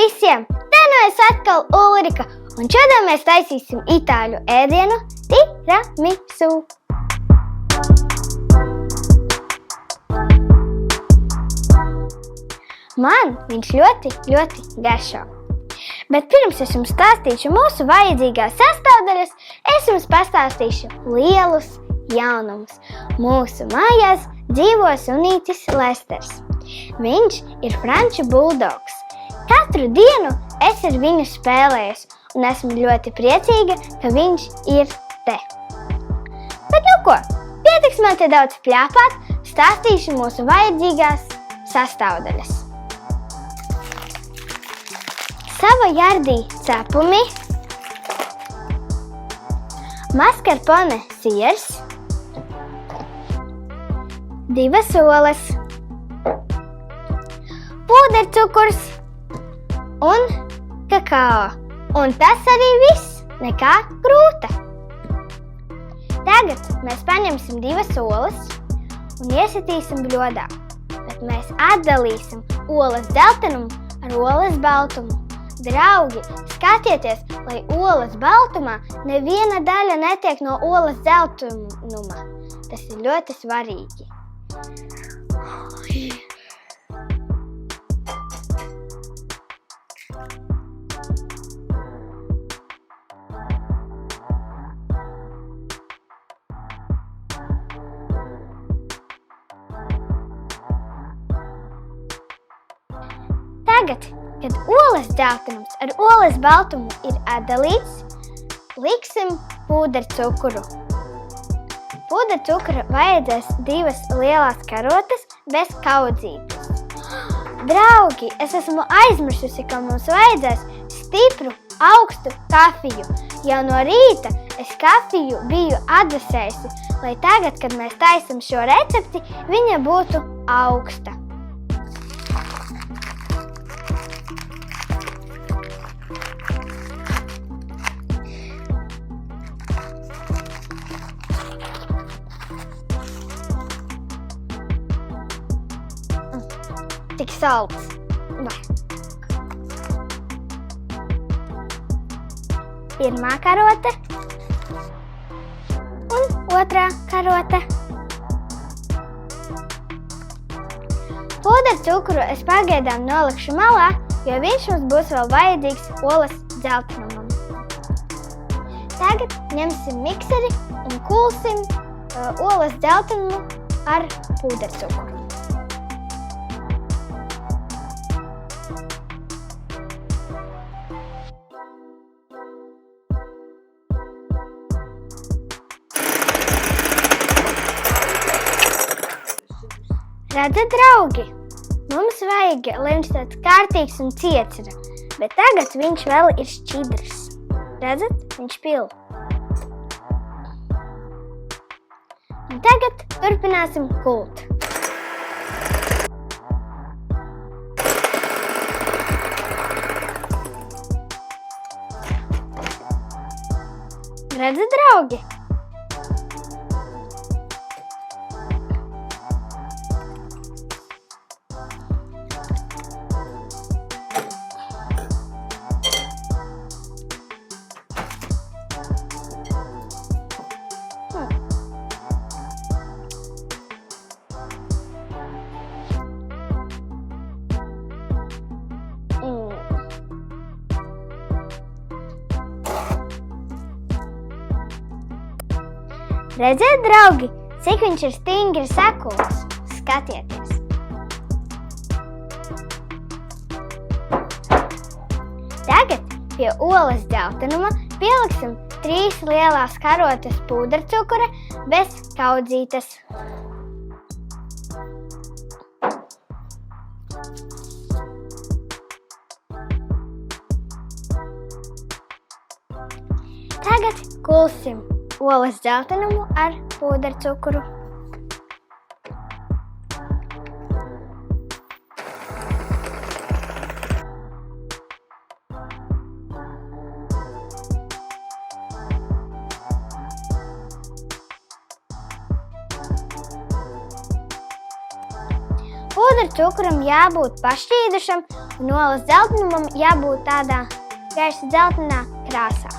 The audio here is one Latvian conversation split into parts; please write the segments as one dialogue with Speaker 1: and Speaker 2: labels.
Speaker 1: visiem! Te nu es atkal Ulrika, un šodien mēs taisīsim itāļu ēdienu tiramisu. Man viņš ļoti garšo. Bet pirms es jums stāstīšu mūsu vajadzīgās sastāvdaļas, es jums pastāstīšu lielus jaunumus. Mūsu mājās dzīvo sunītis Lesters. Viņš ir franču buldogs. Katru dienu es ar viņu spēlējos, un esmu ļoti priecīga, ka viņš ir te. Bet nu ko, pietiks man te daudz pļāpāt, stāstīšu mūsu vajadzīgās sastāvdaļas. Savojardī cepumi, mascarpone siers, 2 olas, pūdercukurs un kakao. Un tas arī viss, nekā grūta. Tagad mēs paņemsim 2 olas un iesitīsim bļodā, bet mēs atdalīsim olas dzeltenumu ar olas baltumu. Draugi, skatieties, lai olas baltumā neviena daļa netiek no olas dzeltenuma. Tas ir ļoti svarīgi. Tagad, kad olas dzeltenums ar olas baltumu ir atdalīts, liksim pūdercukuru. Pūdercukura vajadzēs 2 lielas karotes bez kaudzītes. Draugi, es esmu aizmirsusi, ka mums vajadzēs stipru, augstu kafiju. Jau no rīta es kafiju biju atdusējusi, lai tagad, kad mēs taisam šo recepti, viņa būtu augsta. Tik salds. Pirmā karote un otrā karote. Pūdercukuru es pagaidām nolikšu malā, jo viņš mums būs vēl vajadzīgs olas dzeltenumam. Tagad ņemsim mikseri un kulsim olas dzeltenumu ar pūdercukuru. Redzat, draugi, mums vajag, lai viņš tāds kārtīgs un ciets ir, bet tagad viņš vēl ir šķidrs. Redzat, viņš pil. Un tagad turpināsim kult. Redzat, draugi? Redziet, draugi, cik viņš ir stingri sakults. Skatieties. Tagad pie olas dzeltenuma pieliksim 3 lielās karotes pūdercukura bez kaudzītes. Tagad kulsim olas dzeltenumu ar pūdercukuru. Pūdercukuram jābūt pašķīdušam un olas dzeltenumam jābūt tādā gaiši dzeltenā krāsā.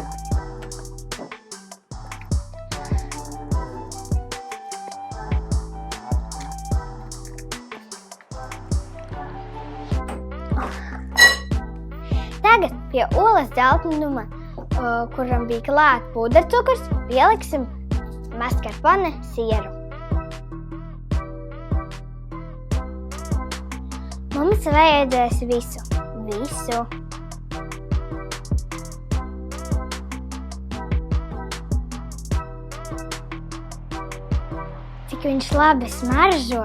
Speaker 1: Tagad pie olas dzeltenuma, kuram bija klāt pudercukurs, pieliksim maskarpone sieru. Mums vajadzēs visu. Cik viņš labi smaržo.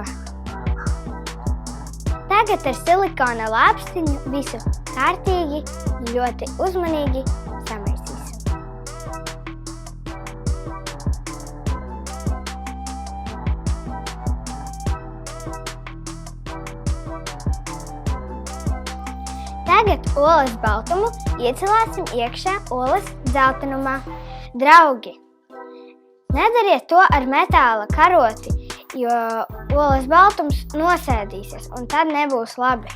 Speaker 1: Tagad ar silikona lāpstiņu visu kārtīgi un ļoti uzmanīgi samaisīsim. Tagad olas baltumu iecelāsim iekšā olas dzeltenumā. Draugi, nedariet to ar metāla karoti, jo olas baltums nosēdīsies un tad nebūs labi.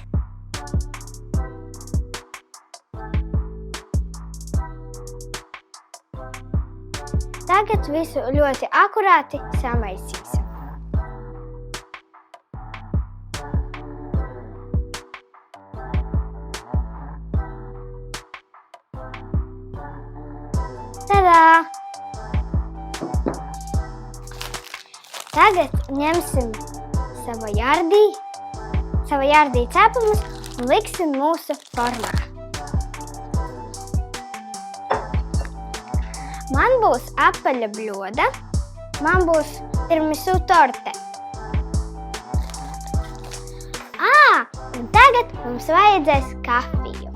Speaker 1: Tagad visu ļoti akurāti samaisīsim. Tadā! Tagad ņemsim savu jardī cepumus un liksim mūsu formā. Man būs apaļa bļoda, man būs tiramisu torte. Un tagad mums vajadzēs kafiju.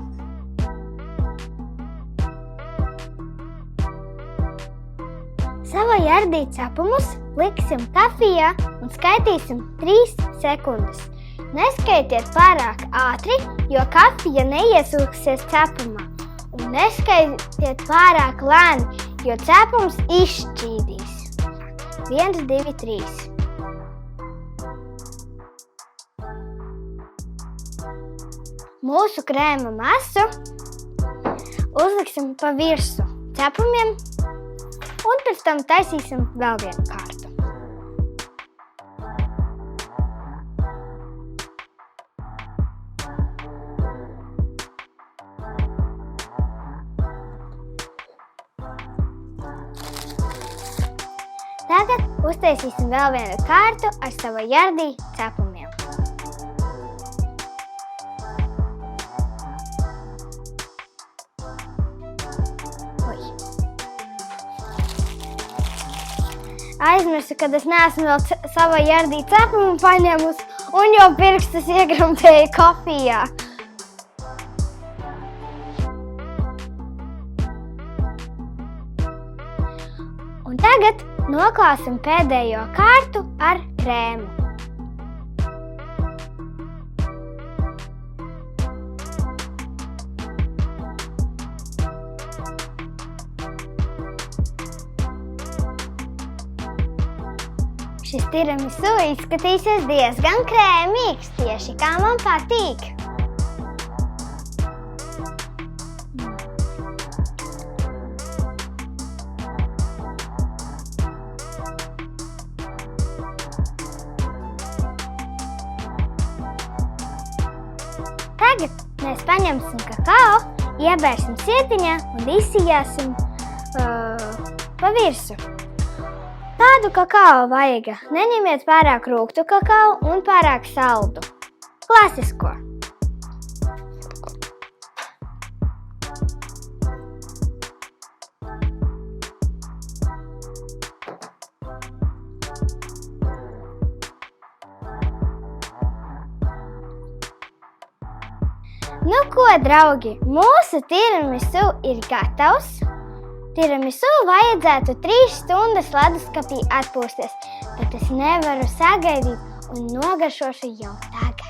Speaker 1: Savā jardī cepumus liksim kafijā un skaitīsim 3 sekundes. Neskaitiet pārāk ātri, jo kafija neiesūksies cepumā. Un neskaitiet pārāk lēni, jo cepums izšķīdīs. 1, 2, 3. Mūsu krēma masu uzliksim pa virsu cepumiem un pēc tam taisīsim vēl vienu kārtu. Tagad uztaisīsim vēl vienu kārtu ar savu jardī cepumiem. Aizmirsu, kad es neesmu vēl savu jardī cepumu paņēmusi un jau pirkstus iegramtēju kafijā. Un tagad noklāsim pēdējo kārtu ar krēmu. Šis tiramisu izskatīsies diezgan krēmīgs, tieši kā man patīk. Tagad mēs paņemsim kakao, iebērsim sietiņā un izsijāsim pa virsu. Tādu kakao vajag. Neņemiet pārāk rūgtu kakao un pārāk saldu. Klasisko. Nu ko, draugi, mūsu tiramisu ir gatavs. Tiramisu vajadzētu 3 stundas leduskapī atpūsties, bet es nevaru sagaidīt un nogaršošu jau tagad.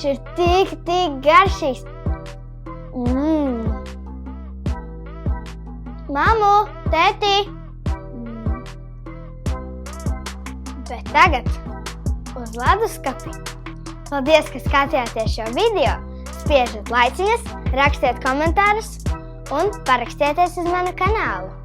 Speaker 1: Viņš ir tik garšīgs. Mamu, tētī. Bet tagad uz leduskapi. Paldies, ka skatījāties šo video. Spiežat laiciņas, rakstiet komentārus un parakstieties uz manu kanālu.